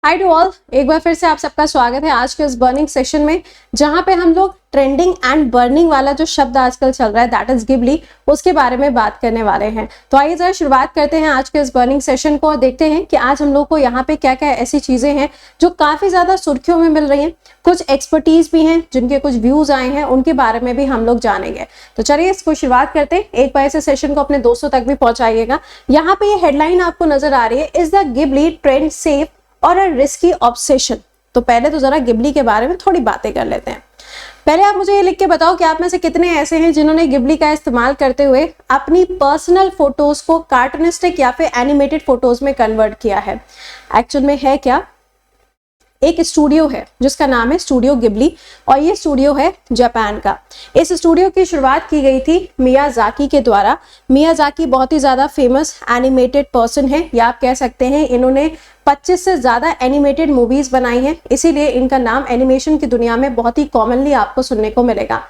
Hi to all, एक बार फिर से आप सबका स्वागत है आज के इस बर्निंग सेशन में, जहां पे हम लोग ट्रेंडिंग एंड बर्निंग वाला जो शब्द आजकल चल रहा है दैट इज गिबली, उसके बारे में बात करने वाले हैं। तो आइए जरा शुरुआत करते हैं आज के इस बर्निंग सेशन को और देखते हैं कि आज हम लोग को यहाँ पे क्या क्या ऐसी चीजें हैं जो काफी ज्यादा सुर्खियों में मिल रही हैं। कुछ एक्सपर्टीज भी हैं जिनके कुछ व्यूज आए हैं, उनके बारे में भी हम लोग जानेंगे। तो चलिए इसको शुरुआत करते हैं। एक बार इस सेशन को अपने दोस्तों तक भी पहुंचाइएगा। यहाँ पे ये हेडलाइन आपको नजर आ रही है, is the Ghibli trend safe और अ रिस्की ऑब्सेशन। तो पहले तो जरा गिबली के बारे में थोड़ी बातें कर लेते हैं। पहले आप मुझे ये लिख के बताओ कि आप में से कितने ऐसे हैं जिन्होंने गिबली का इस्तेमाल करते हुए अपनी पर्सनल फोटोज को कार्टूनिस्टिक या फिर एनिमेटेड फोटोज में कन्वर्ट किया है। एक्चुअल में है क्या, एक स्टूडियो है जिसका नाम है स्टूडियो गिबली और ये स्टूडियो है जापान का। इस स्टूडियो की शुरुआत की गई थी मियाजाकी के द्वारा। मियाजाकी बहुत ही ज्यादा फेमस एनिमेटेड पर्सन है, या आप कह सकते हैं इन्होंने 25 से ज्यादा एनिमेटेड मूवीज बनाई हैं, इसीलिए इनका नाम एनिमेशन की दुनिया में बहुत ही कॉमनली आपको सुनने को मिलेगा।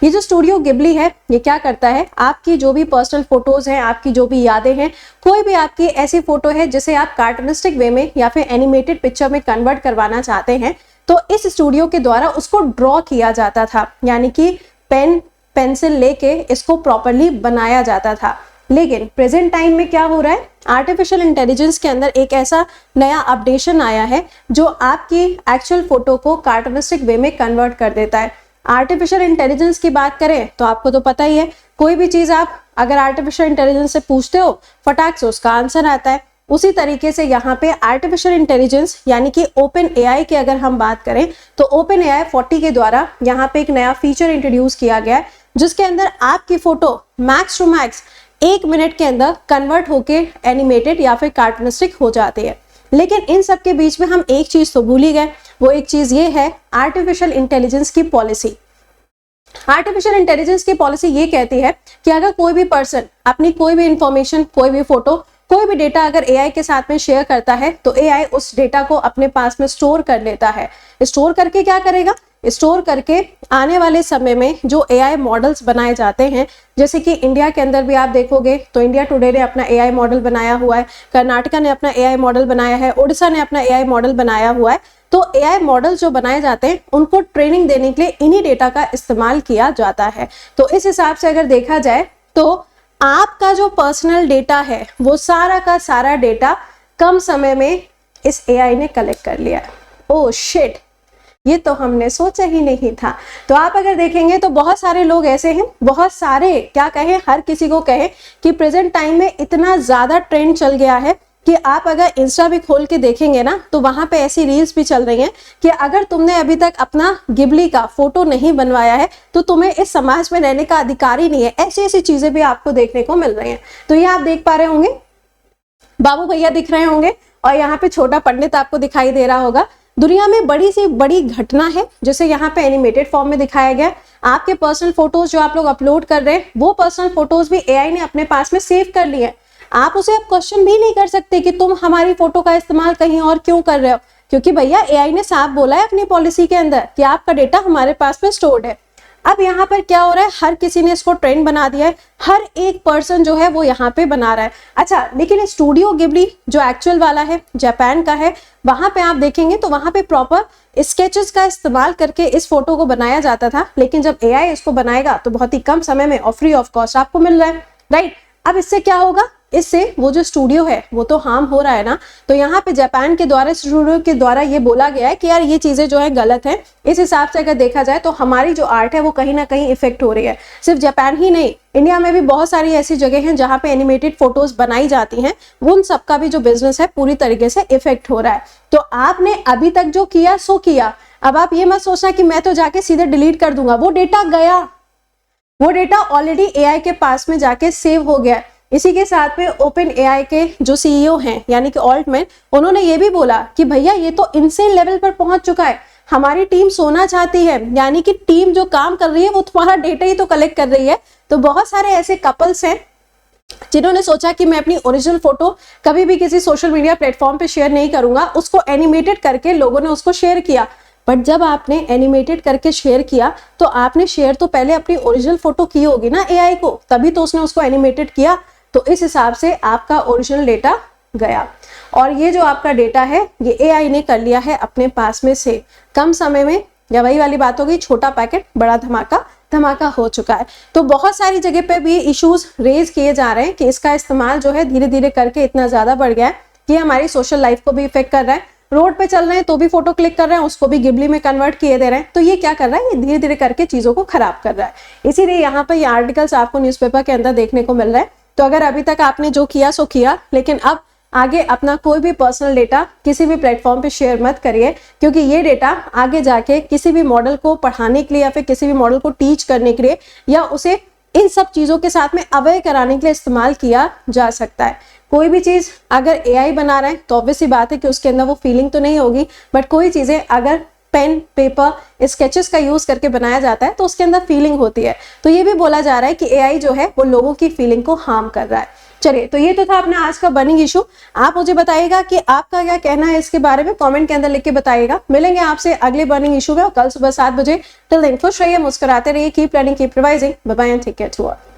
ये जो स्टूडियो गिबली है ये क्या करता है, आपकी जो भी पर्सनल फोटोज हैं, आपकी जो भी यादें हैं, कोई भी आपकी ऐसी फोटो है जिसे आप कार्टूनिस्टिक वे में या फिर एनिमेटेड पिक्चर में कन्वर्ट करवाना चाहते हैं, तो इस स्टूडियो के द्वारा उसको ड्रॉ किया जाता था, यानी कि पेन पेंसिल लेके इसको प्रॉपरली बनाया जाता था। लेकिन प्रेजेंट टाइम में क्या हो रहा है, आर्टिफिशियल इंटेलिजेंस के अंदर एक ऐसा नया अपडेशन आया है जो आपकी एक्चुअल फोटो को कार्टूनिस्टिक वे में कन्वर्ट कर देता है। आर्टिफिशियल इंटेलिजेंस की बात करें तो आपको तो पता ही है, कोई भी चीज आप अगर आर्टिफिशियल इंटेलिजेंस से पूछते हो फटाक से उसका आंसर आता है। उसी तरीके से यहाँ पे आर्टिफिशियल इंटेलिजेंस यानी कि ओपन एआई की अगर हम बात करें तो ओपन एआई 40 के द्वारा यहाँ पे एक नया फीचर इंट्रोड्यूस किया गया है, जिसके अंदर आपकी photo max to max 1 minute के अंदर कन्वर्ट होके एनिमेटेड या फिर कार्टूनिस्टिक हो जाती है। लेकिन इन सब के बीच में हम एक चीज तो भूल ही गए, वो एक चीज ये है आर्टिफिशियल इंटेलिजेंस की पॉलिसी। आर्टिफिशियल इंटेलिजेंस की पॉलिसी ये कहती है कि अगर कोई भी पर्सन अपनी कोई भी इंफॉर्मेशन, कोई भी फोटो, कोई भी डेटा अगर एआई के साथ में शेयर करता है तो एआई उस डेटा को अपने पास में स्टोर कर लेता है। स्टोर करके क्या करेगा, स्टोर करके आने वाले समय में जो एआई मॉडल्स बनाए जाते हैं, जैसे कि इंडिया के अंदर भी आप देखोगे तो इंडिया टुडे ने अपना एआई मॉडल बनाया हुआ है, कर्नाटका ने अपना एआई मॉडल बनाया है, उड़ीसा ने अपना एआई मॉडल बनाया हुआ है। तो एआई मॉडल जो बनाए जाते हैं उनको ट्रेनिंग देने के लिए इन्हीं डेटा का इस्तेमाल किया जाता है। तो इस हिसाब से अगर देखा जाए तो आपका जो पर्सनल डेटा है वो सारा का सारा डेटा कम समय में इस एआई ने कलेक्ट कर लिया है। ओह शिट, ये तो हमने सोचा ही नहीं था। तो आप अगर देखेंगे तो बहुत सारे लोग ऐसे हैं, बहुत सारे क्या कहें, हर किसी को कहें कि प्रेजेंट टाइम में इतना ज्यादा ट्रेंड चल गया है कि आप अगर इंस्टा भी खोल के देखेंगे ना तो वहां पे ऐसी रील्स भी चल रही हैं कि अगर तुमने अभी तक अपना गिबली का फोटो नहीं बनवाया है तो तुम्हें इस समाज में रहने का अधिकार ही नहीं है। ऐसी ऐसी चीजें भी आपको देखने को मिल रही हैं। तो ये आप देख पा रहे होंगे, बाबू भैया दिख रहे होंगे और यहाँ पे छोटा पंडित आपको दिखाई दे रहा होगा। दुनिया में बड़ी से बड़ी घटना है जिसे यहाँ पे एनिमेटेड फॉर्म में दिखाया गया। आपके पर्सनल फोटोज जो आप लोग अपलोड कर रहे हैं वो पर्सनल फोटोज भी एआई ने अपने पास में सेव कर लिए हैं। आप उसे अब क्वेश्चन भी नहीं कर सकते कि तुम हमारी फोटो का इस्तेमाल कहीं और क्यों कर रहे हो, क्योंकि भैया एआई ने साफ बोला है अपनी पॉलिसी के अंदर कि आपका डेटा हमारे पास में स्टोर्ड है। अब यहाँ पर क्या हो रहा है, हर किसी ने इसको ट्रेंड बना दिया है, हर एक पर्सन जो है वो यहाँ पे बना रहा है। अच्छा, लेकिन स्टूडियो गिबली जो एक्चुअल वाला है, जापान का है, वहां पे आप देखेंगे तो वहां पे प्रॉपर स्केचेस का इस्तेमाल करके इस फोटो को बनाया जाता था। लेकिन जब एआई इसको बनाएगा तो बहुत ही कम समय में और फ्री ऑफ कॉस्ट आपको मिल रहा है, राइट। अब इससे क्या होगा, इससे वो जो स्टूडियो है वो तो हार्म हो रहा है ना। तो यहाँ पे जापान के द्वारा, स्टूडियो के द्वारा ये बोला गया है कि यार ये चीजें जो है गलत है। इस हिसाब से अगर देखा जाए तो हमारी जो आर्ट है वो कहीं ना कहीं इफेक्ट हो रही है। सिर्फ जापान ही नहीं, इंडिया में भी बहुत सारी ऐसी जगह हैं जहाँ पे एनिमेटेड फोटोज बनाई जाती हैं, उन सबका भी जो बिजनेस है पूरी तरीके से इफेक्ट हो रहा है। तो आपने अभी तक जो किया सो किया, अब आप ये मत सोचना कि मैं तो जाके सीधे डिलीट कर दूंगा। वो डेटा गया, वो डेटा ऑलरेडी एआई के पास में जाके सेव हो गया। इसी के साथ में ओपन एआई के जो सीईओ हैं यानी कि ऑल्टमैन, उन्होंने ये भी बोला कि भैया ये तो इनसेन लेवल पर पहुंच चुका है, हमारी टीम सोना चाहती है, यानी कि टीम जो काम कर रही है वो तुम्हारा डेटा ही तो कलेक्ट कर रही है। तो बहुत सारे ऐसे कपल्स हैं जिन्होंने सोचा कि मैं अपनी ओरिजिनल फोटो कभी भी किसी सोशल मीडिया प्लेटफॉर्म पे शेयर नहीं करूंगा, उसको एनिमेटेड करके लोगों ने उसको शेयर किया। बट जब आपने एनिमेटेड करके शेयर किया तो आपने शेयर तो पहले अपनी ओरिजिनल फोटो की होगी ना एआई को, तभी तो उसने उसको एनिमेटेड किया। तो इस हिसाब से आपका ओरिजिनल डेटा गया। और ये जो आपका डेटा है ये AI ने कर लिया है अपने पास में से कम समय में, या वही वाली बात हो गई, छोटा पैकेट बड़ा धमाका हो चुका है। तो बहुत सारी जगह पे भी इश्यूज रेज किए जा रहे हैं कि इसका इस्तेमाल जो है धीरे धीरे करके इतना ज्यादा बढ़ गया है कि हमारी सोशल लाइफ को भी इफेक्ट कर रहा है। रोड पे चल रहे हैं तो भी फोटो क्लिक कर रहे हैं, उसको भी गिबली में कन्वर्ट किए दे रहे हैं। तो ये क्या कर रहा है, ये धीरे धीरे करके चीजों को खराब कर रहा है। इसीलिए यहाँ पर ये आर्टिकल्स आपको न्यूज़पेपर के अंदर देखने को मिल रहा है। तो अगर अभी तक आपने जो किया सो किया, लेकिन अब आगे अपना कोई भी पर्सनल डेटा किसी भी प्लेटफॉर्म पे शेयर मत करिए, क्योंकि ये डेटा आगे जाके किसी भी मॉडल को पढ़ाने के लिए या फिर किसी भी मॉडल को टीच करने के लिए या उसे इन सब चीजों के साथ में अवेयर कराने के लिए इस्तेमाल किया जा सकता है। कोई भी चीज अगर AI बना रहा है तो ऑब्वियस सी बात है कि उसके अंदर वो फीलिंग तो नहीं होगी, बट कोई चीजें अगर पेन, पेपर, स्केचेस का यूज करके बनाया जाता है तो उसके अंदर फीलिंग होती है। तो ये भी बोला जा रहा है कि AI जो है वो लोगों की फीलिंग को हार्म कर रहा है। चलिए, तो ये तो था अपना आज का बर्निंग इशू। आप मुझे बताइएगा कि आपका क्या कहना है इसके बारे में, कमेंट के अंदर लिख के बताइएगा। मिलेंगे आपसे अगले बर्निंग इशू में कल सुबह 7 बजे। टिल देन खुश रहिए, मुस्कुराते रहिए, keep learning, keep revising. Bye bye and take care to all.